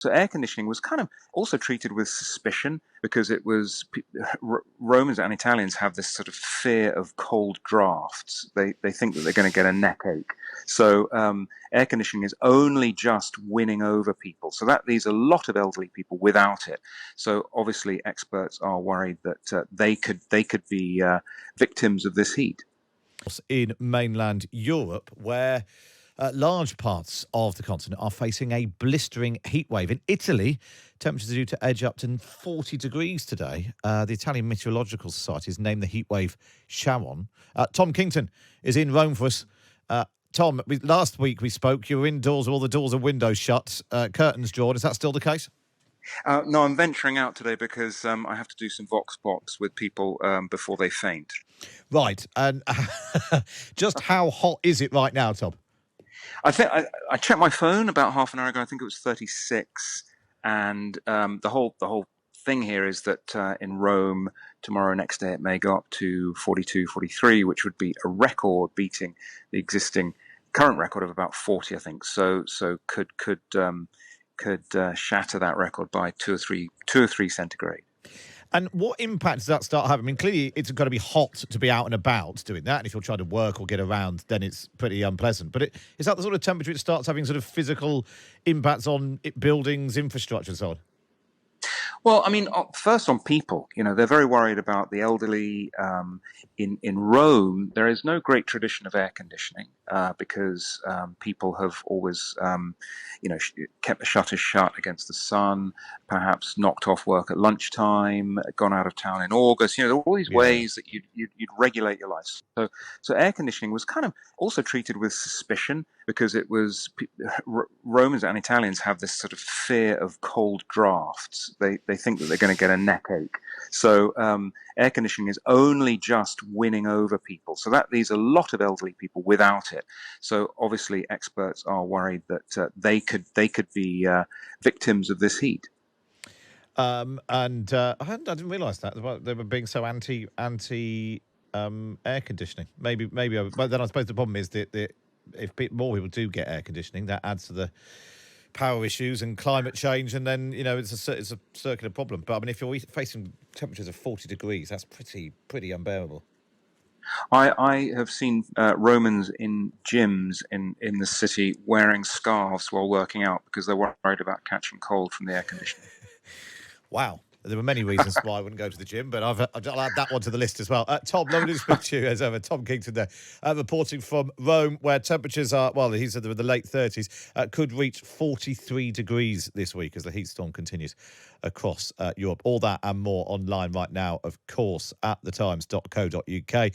So air conditioning was kind of also treated with suspicion because it was Romans and Italians have this sort of fear of cold drafts. They think that they're going to get a neck ache. So air conditioning is only just winning over people. So that leaves a lot of elderly people without it. So obviously experts are worried that they could be victims of this heat. In mainland Europe, where large parts of the continent are facing a blistering heat wave. In Italy, temperatures are due to edge up to 40 degrees today. The Italian Meteorological Society has named the heat wave shattering. Tom Kington is in Rome for us. Tom, last week we spoke. You were indoors with all the doors and windows shut, curtains drawn. Is that still the case? No, I'm venturing out today because I have to do some vox pops with people before they faint. Right. And just how hot is it right now, Tom? I think I checked my phone about half an hour ago. I think it was 36, and the whole thing here is that in Rome tomorrow, next day, it may go up to 42, 43, which would be a record, beating the existing current record of about 40, I think. So could shatter that record by two or three centigrade. And what impact does that start having? I mean, clearly it's got to be hot to be out and about doing that. And if you're trying to work or get around, then it's pretty unpleasant. But is that the sort of temperature it starts having sort of physical impacts on buildings, infrastructure and so on? Well, I mean, first on people, they're very worried about the elderly. In Rome, there is no great tradition of air conditioning because people have always, kept the shutters shut against the sun, perhaps knocked off work at lunchtime, gone out of town in August. There are all these ways that you'd regulate your life. So air conditioning was kind of also treated with suspicion because it was Romans and Italians have this sort of fear of cold drafts. They think that they're going to get a neck ache. So air conditioning is only just winning over people. So that leaves a lot of elderly people without it. So obviously experts are worried that they could be victims of this heat. I didn't realise that they were being so anti air conditioning. Maybe. But then I suppose the problem is that if more people do get air conditioning, that adds to the power issues and climate change, and then it's a circular problem. But I mean, if you're facing temperatures of 40 degrees, that's pretty unbearable. I have seen Romans in gyms in the city wearing scarves while working out because they're worried about catching cold from the air conditioning. Wow. There were many reasons why I wouldn't go to the gym, but I'll add that one to the list as well. Tom, lovely to speak to you as ever. Tom Kington there, reporting from Rome, where temperatures are, well, he said they were in the late 30s, could reach 43 degrees this week as the heat storm continues across Europe. All that and more online right now, of course, at thetimes.co.uk.